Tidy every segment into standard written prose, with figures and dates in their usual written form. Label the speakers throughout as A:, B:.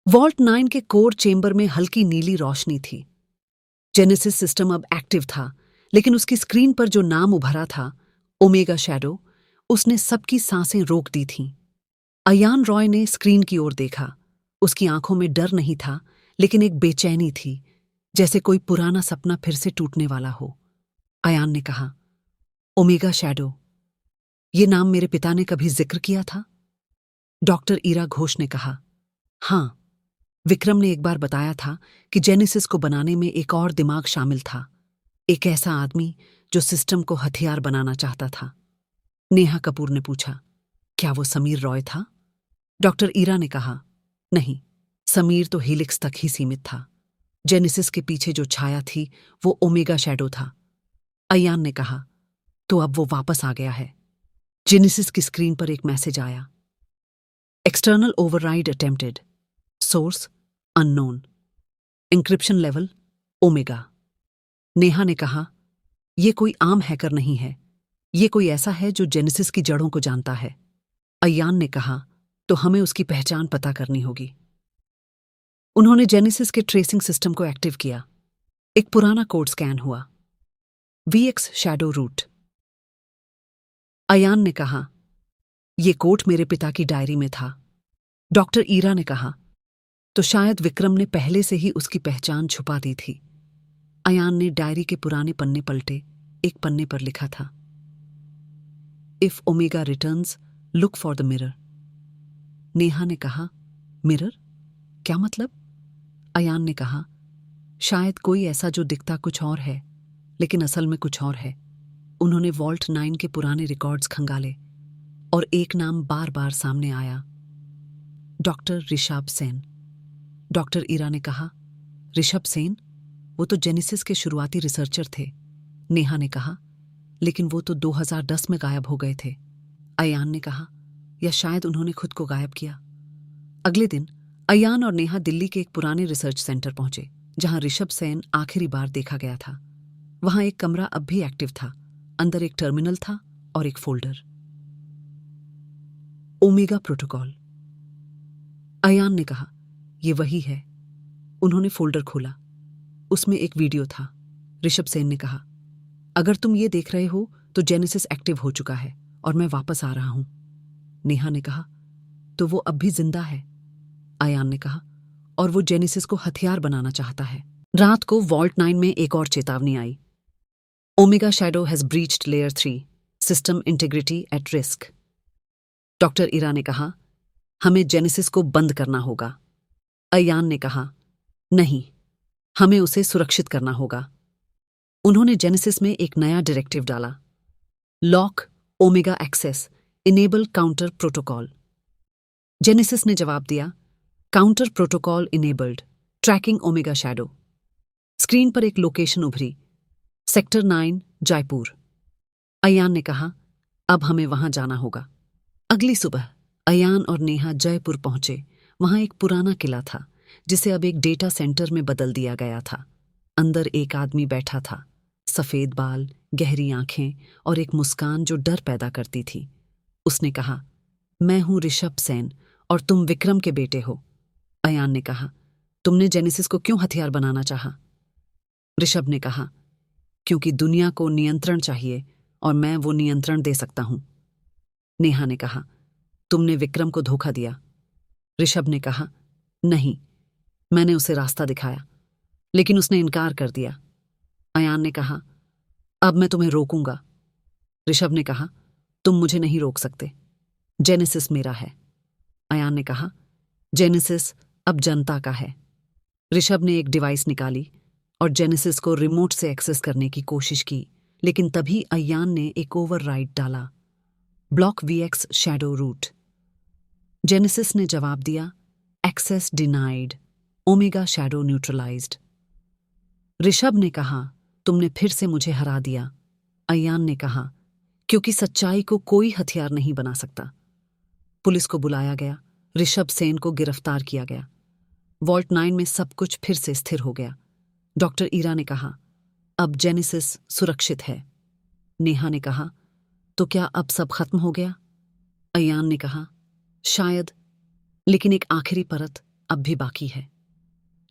A: Vault 9 के core chamber में हल्की नीली रोशनी थी। जेनेसिस सिस्टम अब एक्टिव था, लेकिन उसकी स्क्रीन पर जो नाम उभरा था, ओमेगा शैडो, उसने सबकी सांसें रोक दी थीं। अयान रॉय ने स्क्रीन की ओर देखा। उसकी आंखों में डर नहीं था, लेकिन एक बेचैनी थी, जैसे कोई पुराना सपना फिर से टूटने वाला हो। अयान ने कहा, ओमेगा शैडो, ये नाम मेरे पिता ने कभी जिक्र किया था? डॉक्टर ईरा घोष ने कहा, हाँ, विक्रम ने एक बार बताया था कि जेनेसिस को बनाने में एक और दिमाग शामिल था, एक ऐसा आदमी जो सिस्टम को हथियार बनाना चाहता था। नेहा कपूर ने पूछा, क्या वो समीर रॉय था? डॉक्टर ईरा ने कहा, नहीं, समीर तो हीलिक्स तक ही सीमित था। जेनेसिस के पीछे जो छाया थी वो ओमेगा शैडो था। अयान ने कहा, तो अब वो वापस आ गया है। जेनेसिस की स्क्रीन पर एक मैसेज आया, external override attempted, source unknown, encryption level omega. Neha ने कहा, यह कोई आम हैकर नहीं है, ये कोई ऐसा है जो जेनेसिस की जड़ों को जानता है। अयान ने कहा, तो हमें उसकी पहचान पता करनी होगी। उन्होंने जेनेसिस के ट्रेसिंग सिस्टम को एक्टिव किया। एक पुराना कोड स्कैन हुआ, VX शैडो रूट। अयान ने कहा, यह कोड मेरे पिता की डायरी में था। डॉक्टर ईरा ने कहा, तो शायद विक्रम ने पहले से ही उसकी पहचान छुपा दी थी। अयान ने डायरी के पुराने पन्ने पलटे। एक पन्ने पर लिखा था, if omega returns, look for the mirror. Neha ने कहा, मिरर? क्या मतलब? अयान ने कहा, शायद कोई ऐसा जो दिखता कुछ और है, लेकिन असल में कुछ और है। उन्होंने वॉल्ट 9 के पुराने रिकॉर्ड्स खंगाले और एक नाम बार बार सामने आया, डॉक्टर ऋषभ सेन। डॉक्टर ईरा ने कहा, ऋषभ सेन? वो तो जेनेसिस के शुरुआती रिसर्चर थे। नेहा ने कहा, लेकिन वो तो 2010 में गायब हो गए थे। अयान ने कहा, या शायद उन्होंने खुद को गायब किया। अगले दिन अयान और नेहा दिल्ली के एक पुराने रिसर्च सेंटर पहुंचे, जहां ऋषभ सेन आखिरी बार देखा गया था। वहां एक कमरा अब भी एक्टिव था। अंदर एक टर्मिनल था और एक फोल्डर, ओमेगा प्रोटोकॉल। अयान ने कहा, यह वही है। उन्होंने फोल्डर खोला। उसमें एक वीडियो था। ऋषभ सेन ने कहा, अगर तुम ये देख रहे हो तो जेनेसिस एक्टिव हो चुका है और मैं वापस आ रहा हूं। नेहा ने कहा, तो वो अब भी जिंदा है? अयान ने कहा, और वो जेनेसिस को हथियार बनाना चाहता है। रात को वॉल्ट 9 में एक और चेतावनी आई, omega shadow has breached layer 3, system integrity at risk. Doctor Ira ने कहा, हमें जेनेसिस को बंद करना होगा। अयान ने कहा, नहीं, हमें उसे सुरक्षित करना होगा। उन्होंने जेनेसिस में एक नया डायरेक्टिव डाला, lock omega access, enable counter protocol. Genesis ने जवाब दिया, counter protocol enabled, tracking omega shadow. Screen पर एक लोकेशन उभरी, सेक्टर 9, जयपुर। अयान ने कहा, अब हमें वहां जाना होगा। अगली सुबह अयान और नेहा जयपुर पहुंचे। वहां एक पुराना किला था, जिसे अब एक डेटा सेंटर में बदल दिया गया था। अंदर एक आदमी बैठा था, सफेद बाल, गहरी आंखें और एक मुस्कान जो डर पैदा करती थी। उसने कहा, मैं हूं ऋषभ सेन और तुम विक्रम के बेटे हो। अयान ने कहा, तुमने जेनेसिस को क्यों हथियार बनाना चाहा? ऋषभ ने कहा, क्योंकि दुनिया को नियंत्रण चाहिए और मैं वो नियंत्रण दे सकता हूं। नेहा ने कहा, तुमने विक्रम को धोखा दिया। ऋषभ ने कहा, नहीं, मैंने उसे रास्ता दिखाया, लेकिन उसने इनकार कर दिया। अयान ने कहा, अब मैं तुम्हें रोकूंगा। ऋषभ ने कहा, तुम मुझे नहीं रोक सकते, जेनेसिस मेरा है। अयान ने कहा, जेनेसिस अब जनता का है। ऋषभ ने एक डिवाइस निकाली और जेनेसिस को रिमोट से एक्सेस करने की कोशिश की, लेकिन तभी अयान ने एक ओवरराइड डाला, block VX shadow root. Genesis ने जवाब दिया, access denied, omega shadow neutralised. Rishabh ने कहा, तुमने फिर से मुझे हरा दिया। अयान ने कहा, क्योंकि सच्चाई को कोई हथियार नहीं बना सकता। पुलिस को बुलाया गया। ऋषभ सेन को गिरफ्तार किया गया। वॉल्ट 9 में सब कुछ फिर से स्थिर हो गया। डॉक्टर ईरा ने कहा, अब जेनेसिस सुरक्षित है। नेहा ने कहा, तो क्या अब सब खत्म हो गया? अयान ने कहा, शायद, लेकिन एक आखिरी परत अब भी बाकी है।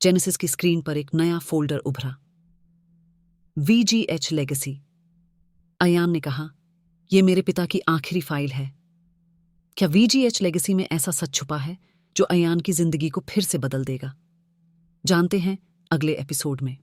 A: जेनेसिस की स्क्रीन पर एक नया फोल्डर उभरा। VGH legacy. अयान ने कहा, यह मेरे पिता की आखिरी फाइल है। क्या VGH लेगेसी में ऐसा सच छुपा है जो अयान की जिंदगी को फिर से बदल देगा? जानते हैं अगले एपिसोड में।